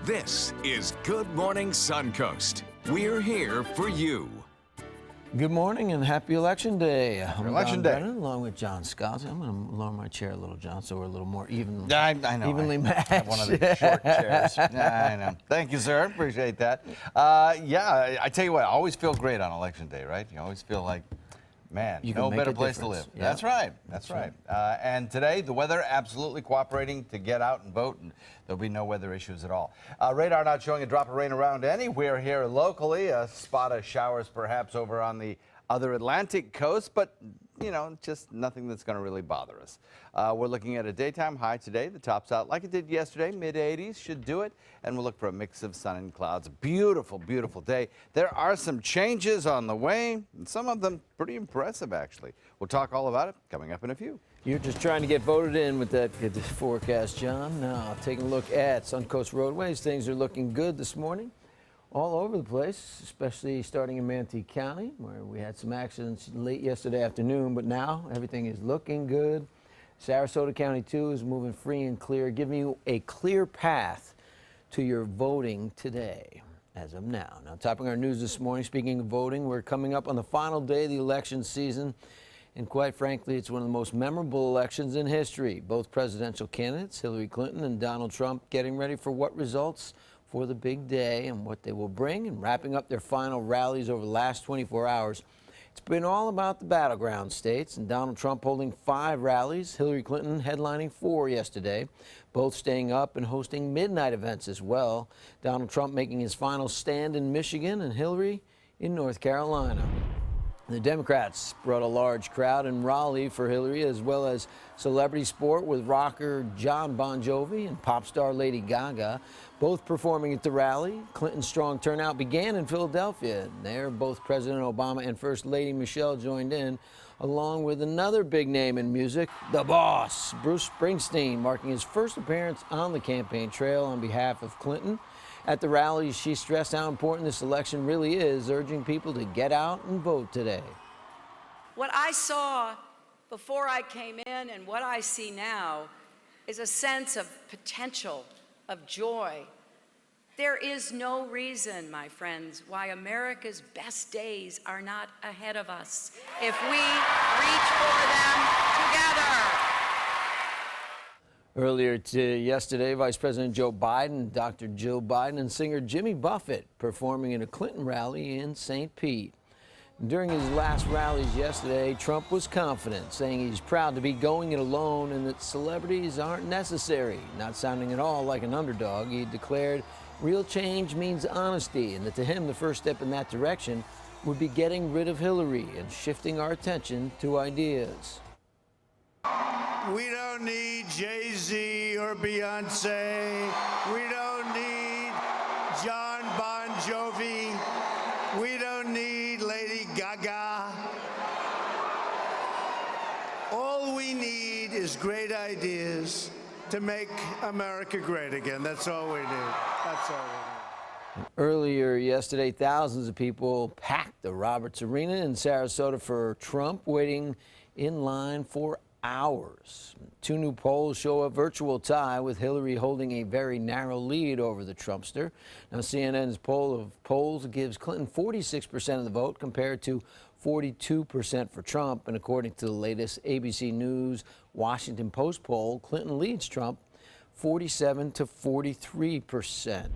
This is Good Morning Suncoast. We're here for you. Good morning and happy Election Day. I'm Election Don Day. Brennan, along with John Scott. I'm going to lower my chair a little, John, so we're a little more even, I know. evenly matched. I have one of the short chairs. I know. Thank you, sir. Appreciate that. Yeah, I tell you what, I always feel great on Election Day, right? You always feel like, man, You no can make better a place to difference. live. Yeah. That's right. That's right. And today, the weather absolutely cooperating to get out and vote, and there'll be no weather issues at all. Radar not showing a drop of rain around anywhere here locally. A spot of showers perhaps over on the other Atlantic coast, but you know, just nothing that's going to really bother us. We're looking at a daytime high today. The top's out like it did yesterday, mid-80s should do it, and we'll look for a mix of sun and clouds. Beautiful, beautiful day. There are some changes on the way, and some of them pretty impressive, actually. We'll talk all about it coming up in a few. You're just trying to get voted in with that good forecast, John. Now, taking a look at Suncoast roadways, things are looking good this morning. All over the place, especially starting in Manatee County, where we had some accidents late yesterday afternoon, but now everything is looking good. Sarasota County, too, is moving free and clear, giving you a clear path to your voting today, as of now. Now, topping our news this morning, speaking of voting, we're coming up on the final day of the election season, and quite frankly, it's one of the most memorable elections in history. Both presidential candidates, Hillary Clinton and Donald Trump, getting ready for what results for the big day and what they will bring, and wrapping up their final rallies over the last 24 hours. It's been all about the battleground states, and Donald Trump holding 5 rallies, Hillary Clinton headlining 4 yesterday, both staying up and hosting midnight events as well. Donald Trump making his final stand in Michigan and Hillary in North Carolina. The Democrats brought a large crowd in Raleigh for Hillary, as well as celebrity sport with rocker John Bon Jovi and pop star Lady Gaga, both performing at the rally. Clinton's strong turnout began in Philadelphia. There, both President Obama and First Lady Michelle joined in, along with another big name in music, the boss, Bruce Springsteen, marking his first appearance on the campaign trail on behalf of Clinton. At the rally, she stressed how important this election really is, urging people to get out and vote today. What I saw before I came in and what I see now is a sense of potential, of joy. There is no reason, my friends, why America's best days are not ahead of us if we reach for them together. Earlier yesterday, Vice President Joe Biden, Dr. Jill Biden, and singer Jimmy Buffett performing at a Clinton rally in St. Pete. During his last rallies yesterday, Trump was confident, saying he's proud to be going it alone and that celebrities aren't necessary. Not sounding at all like an underdog, he declared real change means honesty, and that to him the first step in that direction would be getting rid of Hillary and shifting our attention to ideas. We don't need Jay-Z or Beyonce. We don't need John Bon Jovi. We don't need Lady Gaga. All we need is great ideas to make America great again. That's all we need. That's all we need. Earlier yesterday, thousands of people packed the Roberts Arena in Sarasota for Trump, waiting in line for hours. 2 new polls show a virtual tie, with Hillary holding a very narrow lead over the Trumpster. Now, CNN's poll of polls gives Clinton 46% of the vote compared to 42% for Trump. And according to the latest ABC News Washington Post poll, Clinton leads Trump 47 to 43%.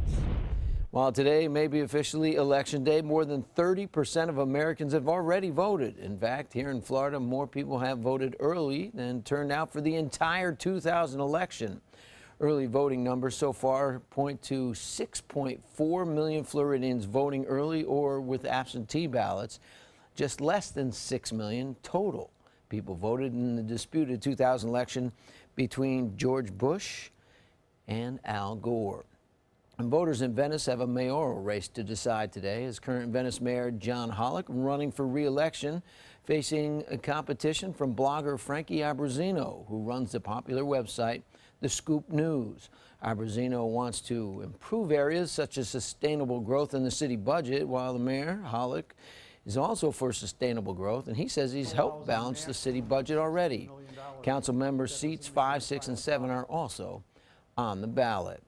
While today may be officially Election Day, more than 30% of Americans have already voted. In fact, here in Florida, more people have voted early than turned out for the entire 2000 election. Early voting numbers so far point to 6.4 million Floridians voting early or with absentee ballots, just less than 6 million total people voted in the disputed 2000 election between George Bush and Al Gore. And voters in Venice have a mayoral race to decide today, as current Venice Mayor John Hollick running for re-election, facing a competition from blogger Frankie Abruzzino, who runs the popular website The Scoop News. Abruzzino wants to improve areas such as sustainable growth in the city budget, while the mayor, Hollick, is also for sustainable growth, and he says he's helped balance the city budget already. Council member seats 5, 6, and 7 are also on the ballot.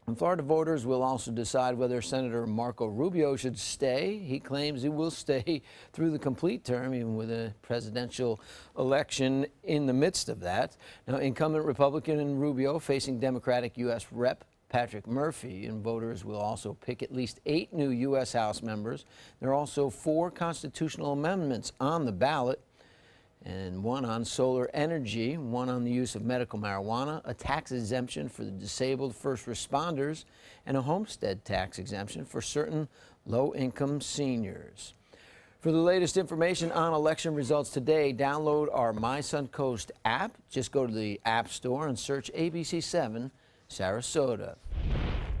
And Florida voters will also decide whether Senator Marco Rubio should stay. He claims he will stay through the complete term, even with a presidential election in the midst of that. Now, incumbent Republican Rubio facing Democratic U.S. Rep. Patrick Murphy, and voters will also pick at least 8 new U.S. House members. There are also 4 constitutional amendments on the ballot, and 1 on solar energy, 1 on the use of medical marijuana, a tax exemption for the disabled first responders, and a homestead tax exemption for certain low-income seniors. For the latest information on election results today, download our My Suncoast app. Just go to the App Store and search ABC7 Sarasota.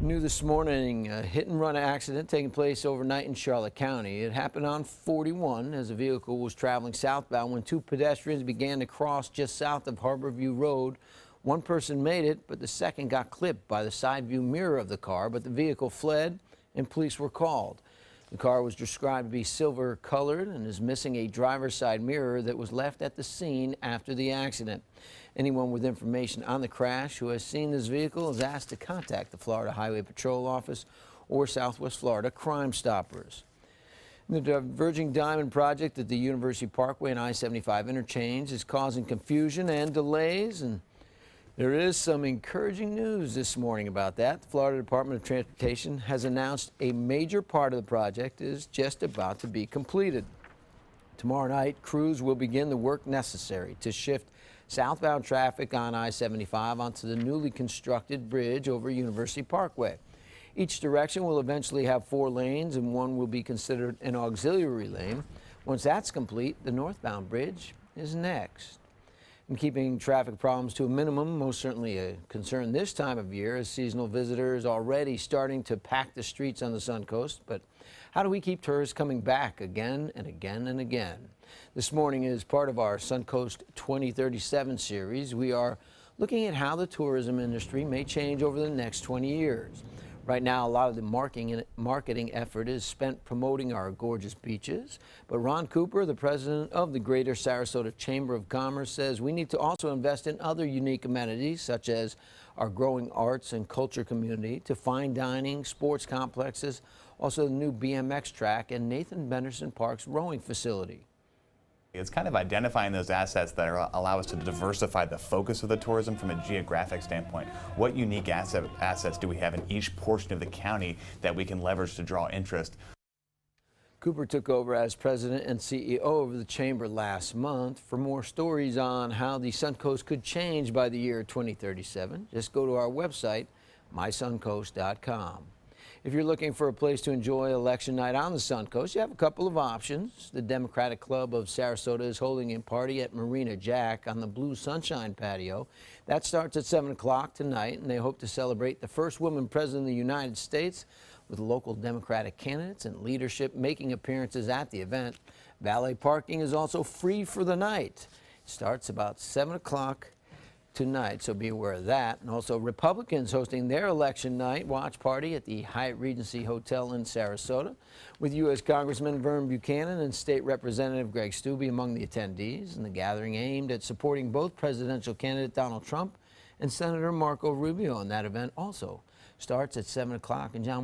New this morning, a hit-and-run accident taking place overnight in Charlotte County. It happened on 41 as a vehicle was traveling southbound when 2 pedestrians began to cross just south of Harborview Road. One person made it, but the second got clipped by the side view mirror of the car, but the vehicle fled and police were called. The car was described to be silver-colored and is missing a driver's side mirror that was left at the scene after the accident. Anyone with information on the crash who has seen this vehicle is asked to contact the Florida Highway Patrol Office or Southwest Florida Crime Stoppers. The diverging diamond project at the University Parkway and I-75 interchange is causing confusion and delays, and there is some encouraging news this morning about that. The Florida Department of Transportation has announced a major part of the project is just about to be completed. Tomorrow night, crews will begin the work necessary to shift southbound traffic on I-75 onto the newly constructed bridge over University Parkway. Each direction will eventually have 4 lanes, and 1 will be considered an auxiliary lane. Once that's complete, the northbound bridge is next. And keeping traffic problems to a minimum, most certainly a concern this time of year, as seasonal visitors already starting to pack the streets on the Suncoast. But how do we keep tourists coming back again and again and again? This morning is part of our Suncoast 2037 series. We are looking at how the tourism industry may change over the next 20 years. Right now, a lot of the marketing effort is spent promoting our gorgeous beaches. But Ron Cooper, the president of the Greater Sarasota Chamber of Commerce, says we need to also invest in other unique amenities, such as our growing arts and culture community, to fine dining, sports complexes, also the new BMX track, and Nathan Benderson Park's rowing facility. It's kind of identifying those assets that allow us to diversify the focus of the tourism from a geographic standpoint. What unique assets do we have in each portion of the county that we can leverage to draw interest? Cooper took over as president and CEO of the chamber last month. For more stories on how the Suncoast could change by the year 2037, just go to our website, mysuncoast.com. If you're looking for a place to enjoy election night on the Suncoast, you have a couple of options. The Democratic Club of Sarasota is holding a party at Marina Jack on the Blue Sunshine patio. That starts at 7 o'clock tonight, and they hope to celebrate the first woman president of the United States with local Democratic candidates and leadership making appearances at the event. Valet parking is also free for the night. It starts about 7 o'clock tonight, so be aware of that. And also Republicans hosting their election night watch party at the Hyatt Regency Hotel in Sarasota, with U.S. Congressman Vern Buchanan and State Representative Greg Stubbe among the attendees, and the gathering aimed at supporting both presidential candidate Donald Trump and Senator Marco Rubio. And that event also starts at 7 o'clock. And John,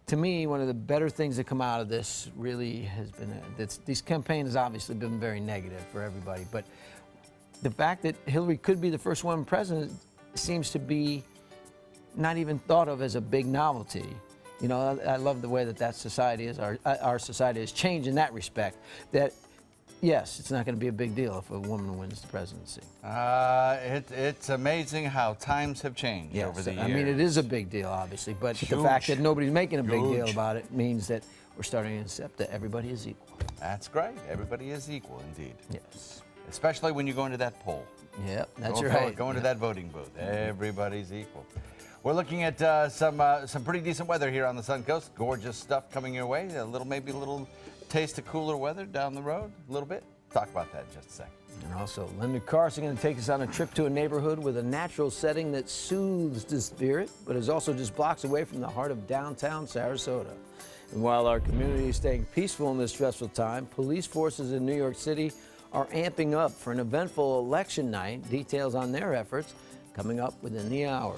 to me, one of the better things that come out of this really has been, this campaign has obviously been very negative for everybody, but the fact that Hillary could be the first woman president seems to be not even thought of as a big novelty. You know, I love the way that society is. Our society has changed in that respect. That, yes, it's not going to be a big deal if a woman wins the presidency. It's amazing how times have changed over the years. I mean, it is a big deal, obviously, but the fact that nobody's making a big deal about it means that we're starting to accept that everybody is equal. That's great. Everybody is equal, indeed. Yes. Especially when you go into that poll. Yep, that's right. Go into that voting booth. Everybody's equal. We're looking at some pretty decent weather here on the Suncoast. Gorgeous stuff coming your way. Maybe a little taste of cooler weather down the road, a little bit. Talk about that in just a second. And also, Linda Carson going to take us on a trip to a neighborhood with a natural setting that soothes the spirit, but is also just blocks away from the heart of downtown Sarasota. And while our community is staying peaceful in this stressful time, police forces in New York City are amping up for an eventful election night. Details on their efforts coming up within the hour.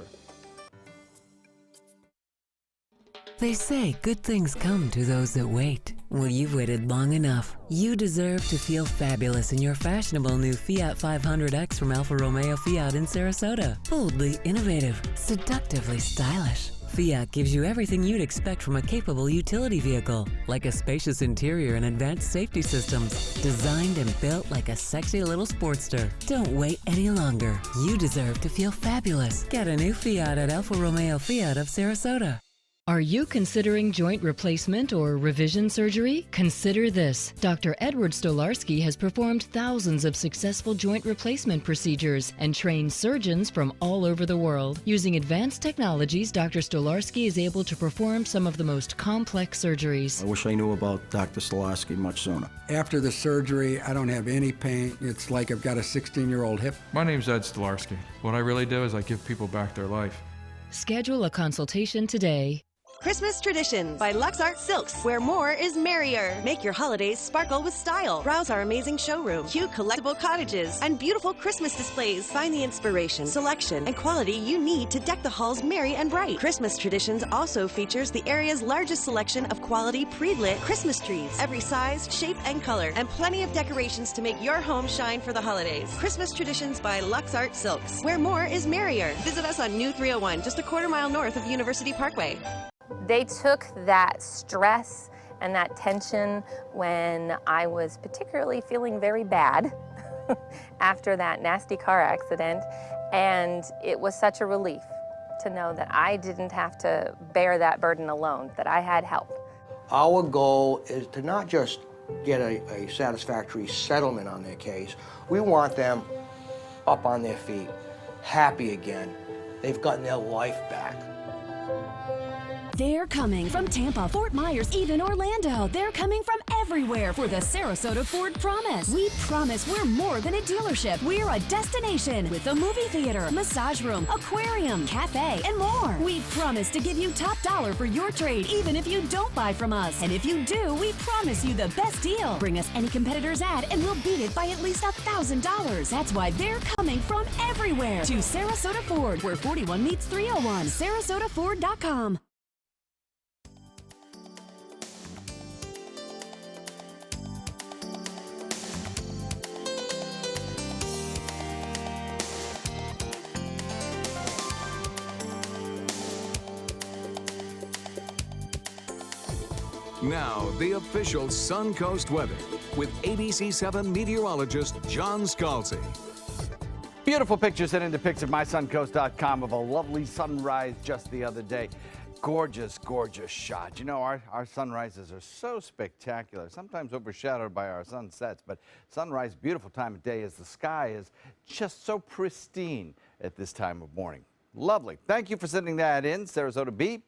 They say good things come to those that wait. Well, you've waited long enough. You deserve to feel fabulous in your fashionable new Fiat 500X from Alfa Romeo Fiat in Sarasota. Boldly innovative, seductively stylish. Fiat gives you everything you'd expect from a capable utility vehicle, like a spacious interior and advanced safety systems, designed and built like a sexy little sportster. Don't wait any longer. You deserve to feel fabulous. Get a new Fiat at Alfa Romeo Fiat of Sarasota. Are you considering joint replacement or revision surgery? Consider this. Dr. Edward Stolarski has performed thousands of successful joint replacement procedures and trained surgeons from all over the world. Using advanced technologies, Dr. Stolarski is able to perform some of the most complex surgeries. I wish I knew about Dr. Stolarski much sooner. After the surgery, I don't have any pain. It's like I've got a 16-year-old hip. My name's Ed Stolarski. What I really do is I give people back their life. Schedule a consultation today. Christmas Traditions by Lux Art Silks, where more is merrier. Make your holidays sparkle with style. Browse our amazing showroom, cute collectible cottages, and beautiful Christmas displays. Find the inspiration, selection, and quality you need to deck the halls merry and bright. Christmas Traditions also features the area's largest selection of quality pre-lit Christmas trees, every size, shape, and color, and plenty of decorations to make your home shine for the holidays. Christmas Traditions by Lux Art Silks, where more is merrier. Visit us on New 301, just a quarter-mile north of University Parkway. They took that stress and that tension when I was particularly feeling very bad after that nasty car accident, and it was such a relief to know that I didn't have to bear that burden alone, that I had help. Our goal is to not just get a satisfactory settlement on their case. We want them up on their feet, happy again. They've gotten their life back. They're coming from Tampa, Fort Myers, even Orlando. They're coming from everywhere for the Sarasota Ford Promise. We promise we're more than a dealership. We're a destination with a movie theater, massage room, aquarium, cafe, and more. We promise to give you top dollar for your trade, even if you don't buy from us. And if you do, we promise you the best deal. Bring us any competitor's ad and we'll beat it by at least $1,000. That's why they're coming from everywhere to Sarasota Ford, where 41 meets 301. SarasotaFord.com. Now, the official Suncoast weather with ABC7 meteorologist John Scalzi. Beautiful pictures sent into pics@mysuncoast.com of a lovely sunrise just the other day. Gorgeous, gorgeous shot. You know, our sunrises are so spectacular, sometimes overshadowed by our sunsets, but sunrise, beautiful time of day as the sky is just so pristine at this time of morning. Lovely. Thank you for sending that in, Sarasota B.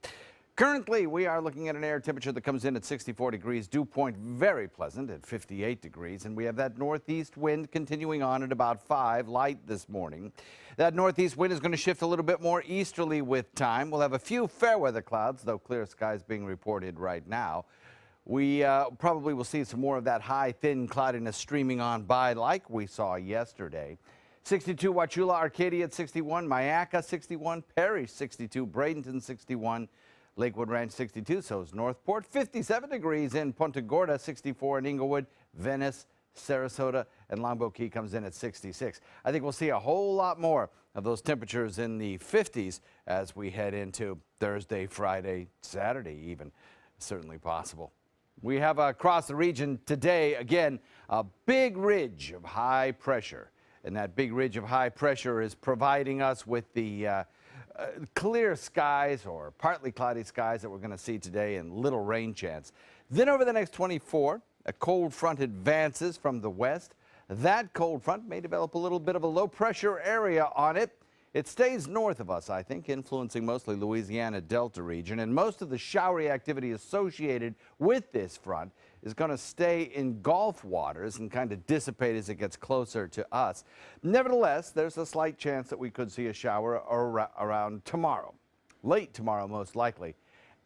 Currently, we are looking at an air temperature that comes in at 64 degrees, dew point very pleasant at 58 degrees, and we have that northeast wind continuing on at about 5, light this morning. That northeast wind is going to shift a little bit more easterly with time. We'll have a few fair weather clouds, though clear skies being reported right now. We probably will see some more of that high, thin cloudiness streaming on by like we saw yesterday. 62 Wauchula, Arcadia at 61, Mayaca 61, Perry 62, Bradenton 61, Lakewood Ranch 62, so is Northport. 57 degrees in Punta Gorda, 64 in Inglewood, Venice, Sarasota, and Longboat Key comes in at 66. I think we'll see a whole lot more of those temperatures in the 50s as we head into Thursday, Friday, Saturday even. Certainly possible. We have across the region today, again, a big ridge of high pressure. And that big ridge of high pressure is providing us with the clear skies or partly cloudy skies that we're going to see today and little rain chance. Then over the next 24, a cold front advances from the west. That cold front may develop a little bit of a low pressure area on it. It stays north of us, I think, influencing mostly Louisiana Delta region, and most of the showery activity associated with this front is going to stay in Gulf waters and kind of dissipate as it gets closer to us. Nevertheless, there's a slight chance that we could see a shower around tomorrow, late tomorrow most likely,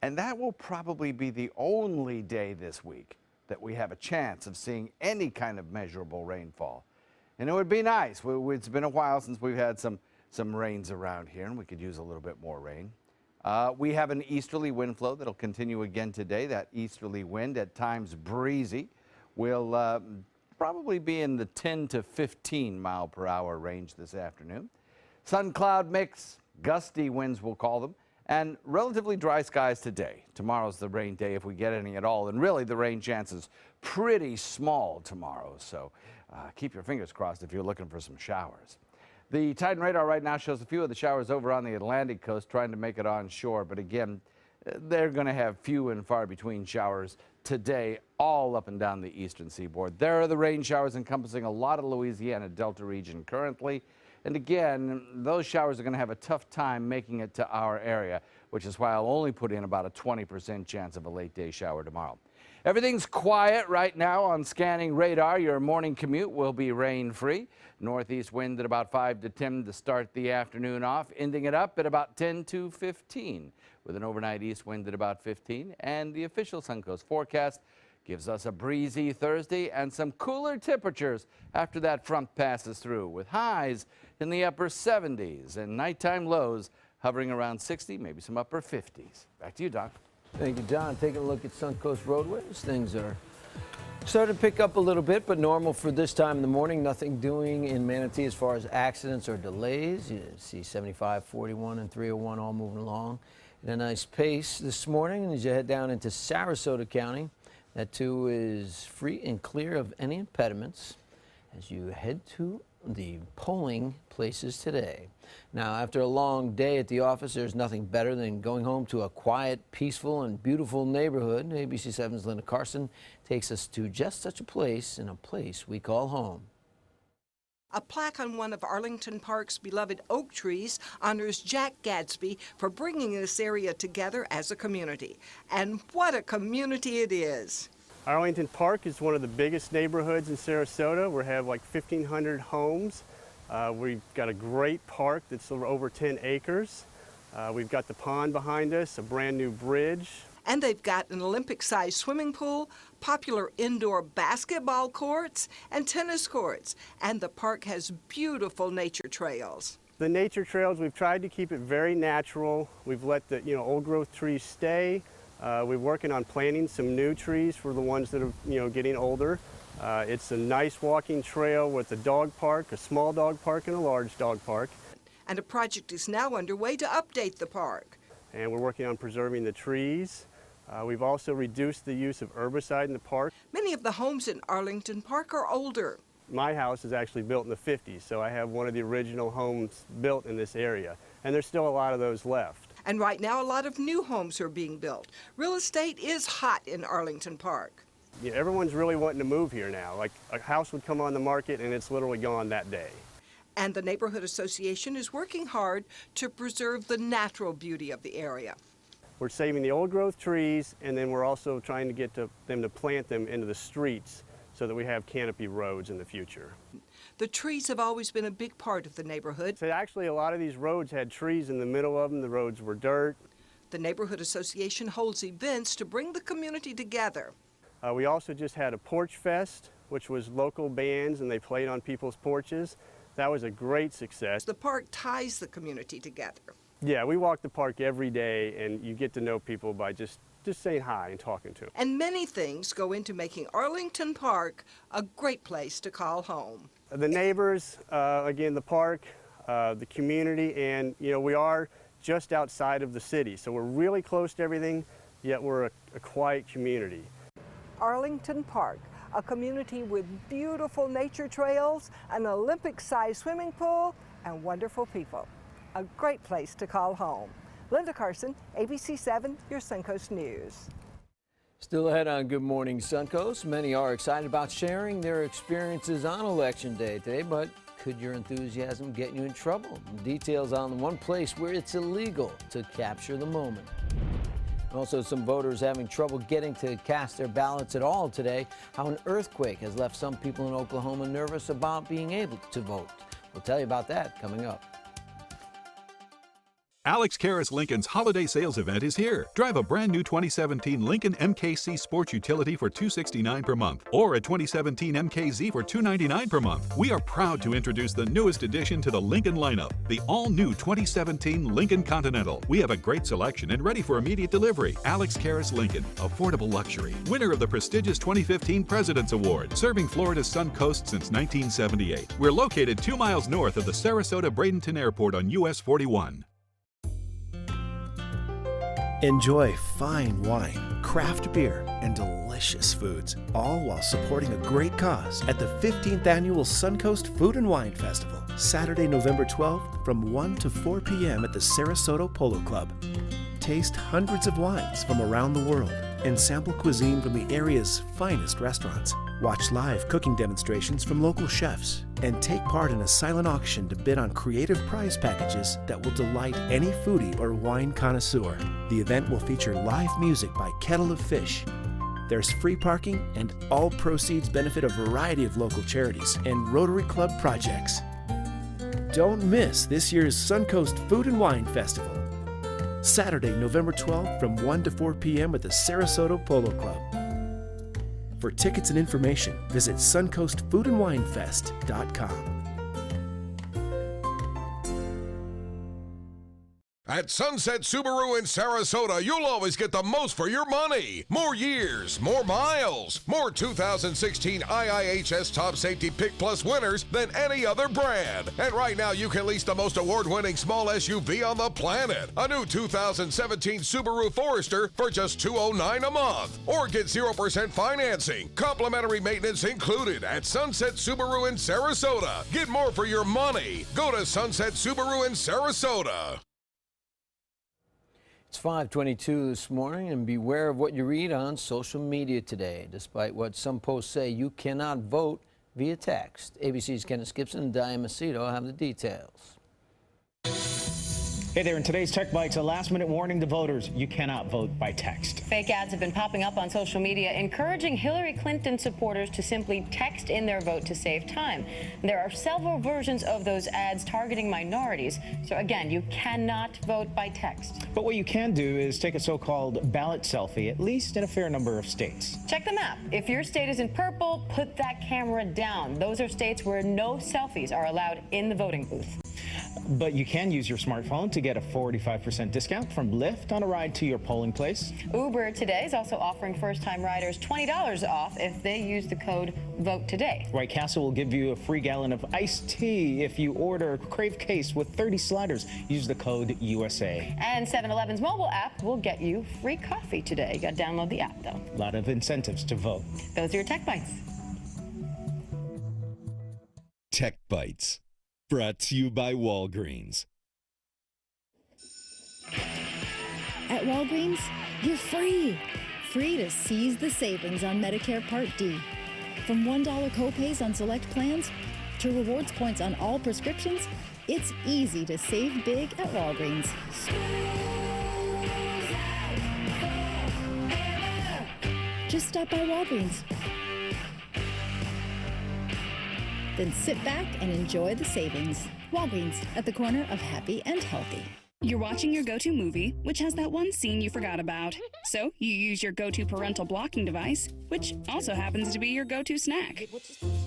and that will probably be the only day this week that we have a chance of seeing any kind of measurable rainfall. And it would be nice. It's been a while since we've had some rains around here, and we could use a little bit more rain. We have an easterly wind flow that'll continue again today. That easterly wind, at times breezy, will probably be in the 10 to 15 mile per hour range this afternoon. Sun cloud mix, gusty winds we'll call them, and relatively dry skies today. Tomorrow's the rain day if we get any at all, and really the rain chances pretty small tomorrow, so keep your fingers crossed if you're looking for some showers. The Titan radar right now shows a few of the showers over on the Atlantic coast trying to make it onshore, but again, they're going to have few and far between showers today all up and down the eastern seaboard. There are the rain showers encompassing a lot of Louisiana Delta region currently. And again, those showers are going to have a tough time making it to our area, which is why I'll only put in about a 20% chance of a late day shower tomorrow. Everything's quiet right now on scanning radar. Your morning commute will be rain-free. Northeast wind at about 5 to 10 to start the afternoon off, ending it up at about 10 to 15 with an overnight east wind at about 15. And the official Suncoast forecast gives us a breezy Thursday and some cooler temperatures after that front passes through, with highs in the upper 70s and nighttime lows hovering around 60, maybe some upper 50s. Back to you, Don. Thank you, Don. Taking a look at Suncoast roadways. Things are starting to pick up a little bit, but normal for this time in the morning. Nothing doing in Manatee as far as accidents or delays. You see 75, 41, and 301 all moving along at a nice pace this morning. And as you head down into Sarasota County, that too is free and clear of any impediments as you head to the polling places today. Now, after a long day at the office, there's nothing better than going home to a quiet, peaceful, and beautiful neighborhood. ABC 7's Linda Carson takes us to just such a place, in a place we call home. A plaque on one of Arlington Park's beloved oak trees honors Jack Gadsby for bringing this area together as a community. And what a community it is! Arlington Park is one of the biggest neighborhoods in Sarasota. We have like 1,500 homes. We've got a great park that's over 10 acres. We've got the pond behind us, a brand new bridge. And they've got an Olympic-sized swimming pool, popular indoor basketball courts, and tennis courts. And the park has beautiful nature trails. The nature trails, we've tried to keep it very natural. We've let the old growth trees stay. We're working on planting some new trees for the ones that are getting older. It's a nice walking trail with a dog park, a small dog park, and a large dog park. And a project is now underway to update the park. And we're working on preserving the trees. We've also reduced the use of herbicide in the park. Many of the homes in Arlington Park are older. My house is actually built in the 50s, so I have one of the original homes built in this area. And there's still a lot of those left. And right now, a lot of new homes are being built. Real estate is hot in Arlington Park. Yeah, everyone's really wanting to move here now. Like a house would come on the market and it's literally gone that day. And the Neighborhood Association is working hard to preserve the natural beauty of the area. We're saving the old growth trees, and then we're also trying to get them to plant them into the streets so that we have canopy roads in the future. The trees have always been a big part of the neighborhood. So actually, a lot of these roads had trees in the middle of them. The roads were dirt. The Neighborhood Association holds events to bring the community together. We also just had a porch fest, which was local bands, and they played on people's porches. That was a great success. The park ties the community together. Yeah, we walk the park every day, and you get to know people by just saying hi and talking to them. And many things go into making Arlington Park a great place to call home. The neighbors, again, the park, the community, and we are just outside of the city, so we're really close to everything, yet we're a quiet community. Arlington Park, a community with beautiful nature trails, an Olympic-sized swimming pool, and wonderful people. A great place to call home. Linda Carson, ABC 7, your Suncoast News. Still ahead on Good Morning Suncoast. Many are excited about sharing their experiences on Election Day today, but could your enthusiasm get you in trouble? Details on the one place where it's illegal to capture the moment. Also, some voters having trouble getting to cast their ballots at all today. How an earthquake has left some people in Oklahoma nervous about being able to vote. We'll tell you about that coming up. Alex Karras Lincoln's holiday sales event is here. Drive a brand new 2017 Lincoln MKC Sports Utility for $269 per month, or a 2017 MKZ for $299 per month. We are proud to introduce the newest addition to the Lincoln lineup, the all-new 2017 Lincoln Continental. We have a great selection and ready for immediate delivery. Alex Karras Lincoln, affordable luxury. Winner of the prestigious 2015 President's Award, serving Florida's Suncoast since 1978. We're located 2 miles north of the Sarasota-Bradenton Airport on US 41. Enjoy fine wine, craft beer, and delicious foods, all while supporting a great cause at the 15th Annual Suncoast Food and Wine Festival, Saturday, November 12th from 1 to 4 p.m. at the Sarasota Polo Club. Taste hundreds of wines from around the world and sample cuisine from the area's finest restaurants. Watch live cooking demonstrations from local chefs and take part in a silent auction to bid on creative prize packages that will delight any foodie or wine connoisseur. The event will feature live music by Kettle of Fish. There's free parking, and all proceeds benefit a variety of local charities and Rotary Club projects. Don't miss this year's Suncoast Food and Wine Festival, Saturday, November 12th from 1 to 4 p.m. at the Sarasota Polo Club. For tickets and information, visit suncoastfoodandwinefest.com. At Sunset Subaru in Sarasota, you'll always get the most for your money. More years, more miles, more 2016 IIHS Top Safety Pick Plus winners than any other brand. And right now, you can lease the most award-winning small SUV on the planet. A new 2017 Subaru Forester for just $209 a month. Or get 0% financing. Complimentary maintenance included at Sunset Subaru in Sarasota. Get more for your money. Go to Sunset Subaru in Sarasota. It's 5:22 this morning, and beware of what you read on social media today. Despite what some posts say, you cannot vote via text. ABC's Kenneth Gibson and Diane Macedo have the details. Hey there, in today's Tech Bites, a last-minute warning to voters: you cannot vote by text. Fake ads have been popping up on social media encouraging Hillary Clinton supporters to simply text in their vote to save time. There are several versions of those ads targeting minorities. So again, you cannot vote by text. But what you can do is take a so-called ballot selfie, at least in a fair number of states. Check the map. If your state is in purple, put that camera down. Those are states where no selfies are allowed in the voting booth. But you can use your smartphone to get a 45% discount from Lyft on a ride to your polling place. Uber today is also offering first-time riders $20 off if they use the code VOTE TODAY. White Castle will give you a free gallon of iced tea if you order a Crave case with 30 sliders. Use the code USA. And 7-Eleven's mobile app will get you free coffee today. You got to download the app, though. A lot of incentives to vote. Those are your Tech Bites. Tech Bites. Brought to you by Walgreens. At Walgreens, you're free. Free to seize the savings on Medicare Part D. From $1 copays on select plans to rewards points on all prescriptions, it's easy to save big at Walgreens. Just stop by Walgreens. Then sit back and enjoy the savings. Walgreens, at the corner of happy and healthy. You're watching your go-to movie, which has that one scene you forgot about. So you use your go-to parental blocking device, which also happens to be your go-to snack.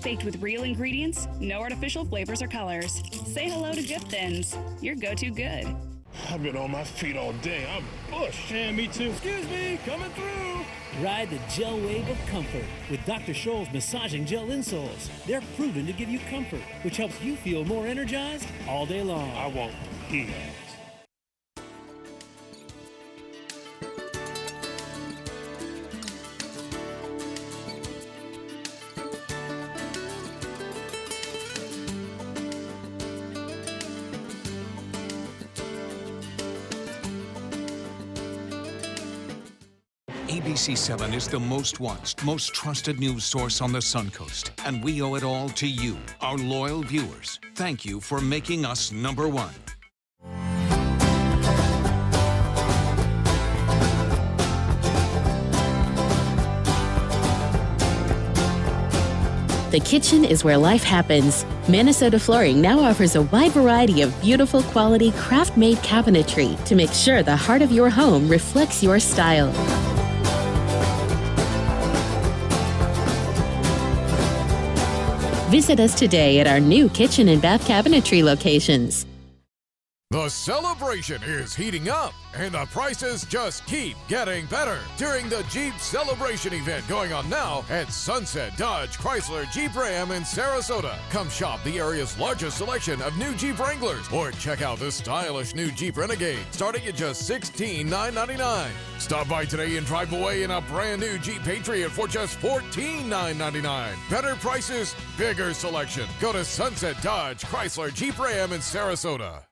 Baked with real ingredients, no artificial flavors or colors. Say hello to Good Thins, your go-to good. I've been on my feet all day. I'm bushed. Yeah, me too. Excuse me, coming through. Ride the gel wave of comfort with Dr. Scholl's massaging gel insoles. They're proven to give you comfort, which helps you feel more energized all day long. I want heat. ABC 7 is the most watched, most trusted news source on the Suncoast, and we owe it all to you, our loyal viewers. Thank you for making us number one. The kitchen is where life happens. Minnesota Flooring now offers a wide variety of beautiful quality craft-made cabinetry to make sure the heart of your home reflects your style. Visit us today at our new kitchen and bath cabinetry locations. The celebration is heating up, and the prices just keep getting better during the Jeep Celebration event going on now at Sunset Dodge Chrysler Jeep Ram in Sarasota. Come shop the area's largest selection of new Jeep Wranglers, or check out this stylish new Jeep Renegade starting at just $16,999. Stop by today and drive away in a brand new Jeep Patriot for just $14,999. Better prices, bigger selection. Go to Sunset Dodge Chrysler Jeep Ram in Sarasota.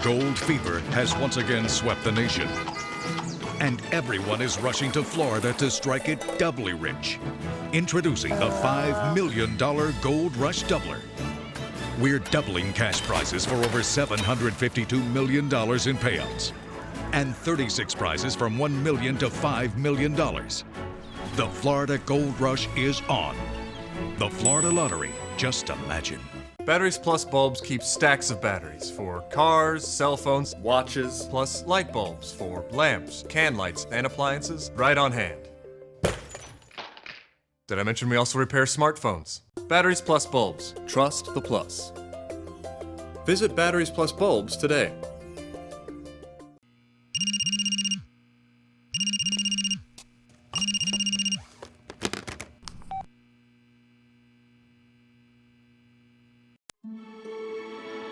Gold fever has once again swept the nation, and everyone is rushing to Florida to strike it doubly rich. Introducing the $5 million Gold Rush Doubler. We're doubling cash prizes for over $752 million in payouts, and 36 prizes from $1 million to $5 million. The Florida Gold Rush is on. The Florida Lottery, just imagine. Batteries Plus bulbs keep stacks of batteries for cars, cell phones, watches, plus light bulbs for lamps, can lights, and appliances right on hand. Did I mention we also repair smartphones? Batteries Plus bulbs. Trust the plus. Visit Batteries Plus bulbs today.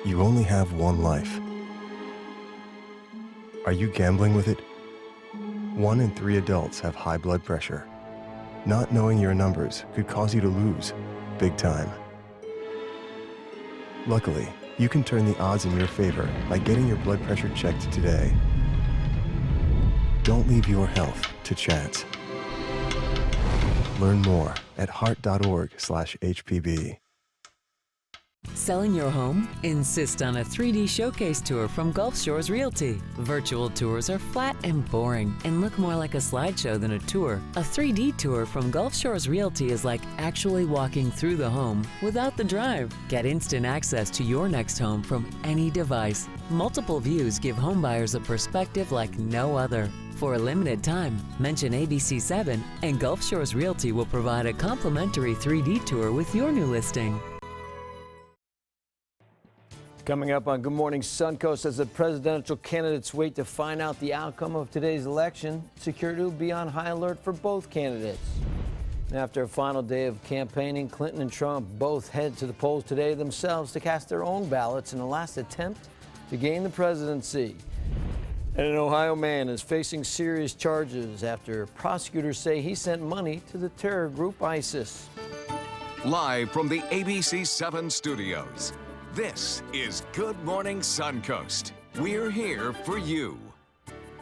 You only have one life. Are you gambling with it? 1 in 3 adults have high blood pressure. Not knowing your numbers could cause you to lose, big time. Luckily, you can turn the odds in your favor by getting your blood pressure checked today. Don't leave your health to chance. Learn more at heart.org/HPB. Selling your home? Insist on a 3D showcase tour from Gulf Shores Realty. Virtual tours are flat and boring and look more like a slideshow than a tour. A 3D tour from Gulf Shores Realty is like actually walking through the home without the drive. Get instant access to your next home from any device. Multiple views give homebuyers a perspective like no other. For a limited time, mention ABC7 and Gulf Shores Realty will provide a complimentary 3D tour with your new listing. Coming up on Good Morning Suncoast, as the presidential candidates wait to find out the outcome of today's election, security will be on high alert for both candidates. And after a final day of campaigning, Clinton and Trump both head to the polls today themselves to cast their own ballots in a last attempt to gain the presidency. And an Ohio man is facing serious charges after prosecutors say he sent money to the terror group ISIS. Live from the ABC7 studios, this is Good Morning Suncoast. We're here for you.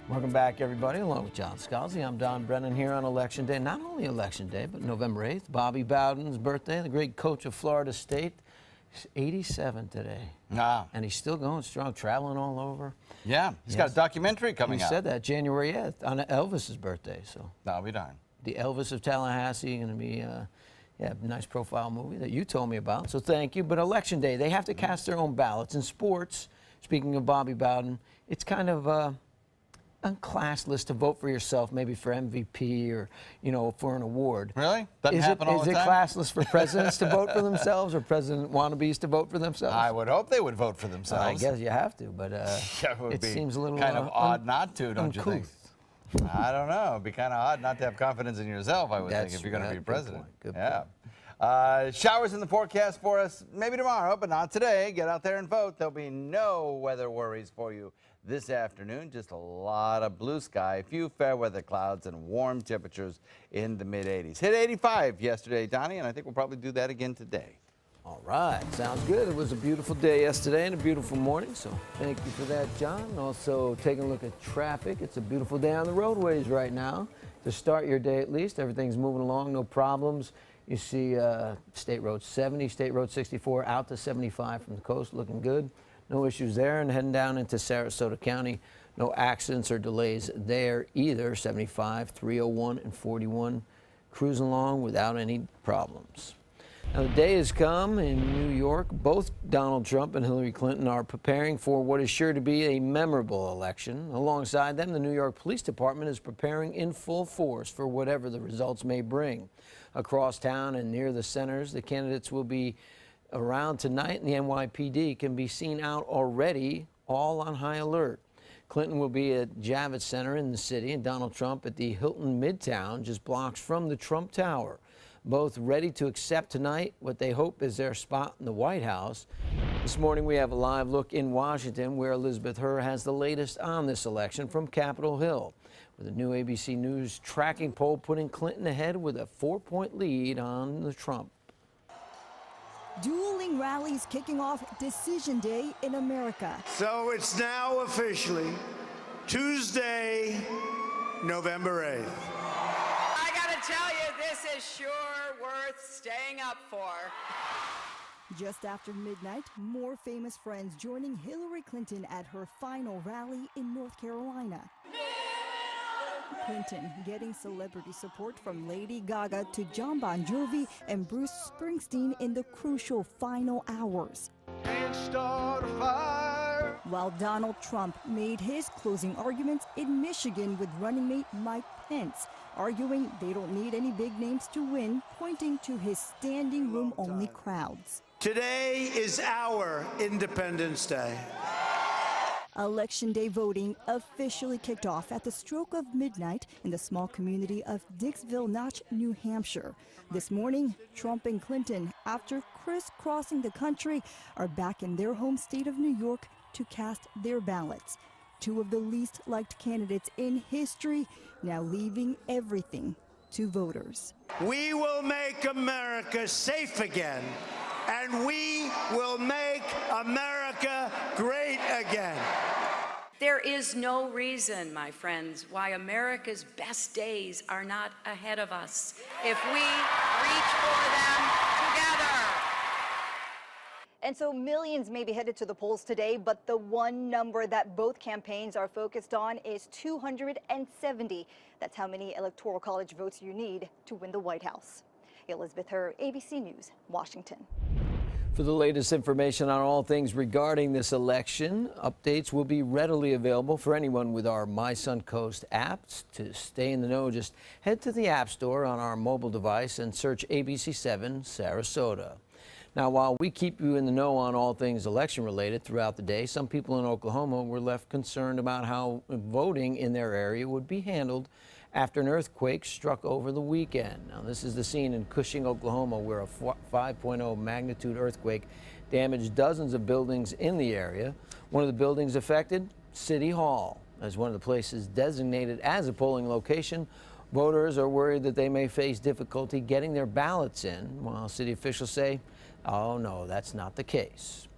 Welcome back, everybody. Along with John Scalzi, I'm Don Brennan here on Election Day. Not only Election Day, but November 8th, Bobby Bowden's birthday, the great coach of Florida State. He's 87 today. And he's still going strong, traveling all over. Yeah, he's got a documentary coming out. He said that January 8th on Elvis's birthday. So that'll be darn. The Elvis of Tallahassee, going to be yeah, nice profile movie that you told me about, so thank you. But Election Day, they have to cast their own ballots. In sports, speaking of Bobby Bowden, it's kind of unclassless to vote for yourself, maybe for MVP or, you know, for an award. Really? Doesn't happen all the time? Is it classless for presidents to vote for themselves or president wannabes to vote for themselves? I would hope they would vote for themselves. I guess you have to, but it seems a little kind of odd not to, don't you think? uncouth. I don't know. It'd be kind of odd not to have confidence in yourself, I would think, if you're going to be president. Good point. Showers in the forecast for us maybe tomorrow, but not today. Get out there and vote. There'll be no weather worries for you this afternoon. Just a lot of blue sky, a few fair weather clouds, and warm temperatures in the mid-80s. Hit 85 yesterday, Donnie, and I think we'll probably do that again today. All right, sounds good. It was a beautiful day yesterday and a beautiful morning, so thank you for that, John. Also, taking a look at traffic. It's a beautiful day on the roadways right now. To start your day at least, everything's moving along, no problems. You see State Road 70, State Road 64 out to 75 from the coast, looking good. No issues there, and heading down into Sarasota County, no accidents or delays there either. 75, 301, and 41 cruising along without any problems. Now, the day has come in New York. Both Donald Trump and Hillary Clinton are preparing for what is sure to be a memorable election. Alongside them, the New York Police Department is preparing in full force for whatever the results may bring. Across town and near the centers, the candidates will be around tonight, and the NYPD can be seen out already, all on high alert. Clinton will be at Javits Center in the city, and Donald Trump at the Hilton Midtown, just blocks from the Trump Tower. Both ready to accept tonight what they hope is their spot in the White House. This morning we have a live look in Washington, where Elizabeth Herr has the latest on this election from Capitol Hill, with a new ABC News tracking poll putting Clinton ahead with a 4-point lead on the Trump. Dueling rallies kicking off Decision Day in America. So it's now officially Tuesday, November 8th. I gotta tell you, this is sure worth staying up for. Just after midnight, more famous friends joining Hillary Clinton at her final rally in North Carolina. Clinton getting celebrity support from Lady Gaga to John Bon Jovi and Bruce Springsteen in the crucial final hours. While Donald Trump made his closing arguments in Michigan with running mate Mike Pence, arguing they don't need any big names to win, pointing to his standing room only crowds. Today is our Independence Day. Election Day voting officially kicked off at the stroke of midnight in the small community of Dixville Notch, New Hampshire. This morning, Trump and Clinton, after crisscrossing the country, are back in their home state of New York to cast their ballots. Two of the least liked candidates in history now leaving everything to voters. We will make America safe again, and we will make America great again. There is no reason, my friends, why America's best days are not ahead of us if we reach for them together. And so millions may be headed to the polls today, but the one number that both campaigns are focused on is 270. That's how many Electoral College votes you need to win the White House. Elizabeth Herr, ABC News, Washington. For the latest information on all things regarding this election, updates will be readily available for anyone with our My Suncoast apps. To stay in the know, just head to the App Store on our mobile device and search ABC7 Sarasota. Now, while we keep you in the know on all things election related throughout the day, some people in Oklahoma were left concerned about how voting in their area would be handled after an earthquake struck over the weekend. Now, this is the scene in Cushing, Oklahoma, where a 5.0 magnitude earthquake damaged dozens of buildings in the area. One of the buildings affected, City Hall, as one of the places designated as a polling location. Voters are worried that they may face difficulty getting their ballots in, while city officials say, oh no, that's not the case.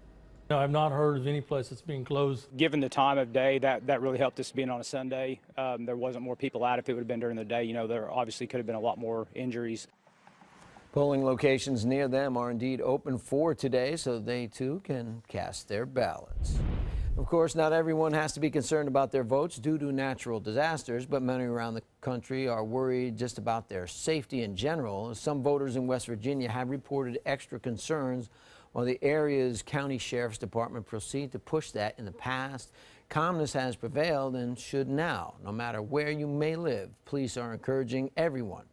No, I've not heard of any place that's being closed. Given the time of day, that really helped us being on a Sunday. There wasn't more people out. If it would have been during the day, you know, there obviously could have been a lot more injuries. Polling locations near them are indeed open for today, so they too can cast their ballots. Of course, not everyone has to be concerned about their votes due to natural disasters, but many around the country are worried just about their safety in general. Some voters in West Virginia have reported extra concerns while the area's county sheriff's department proceed to push that in the past. Calmness has prevailed and should now. No matter where you may live, police are encouraging everyone,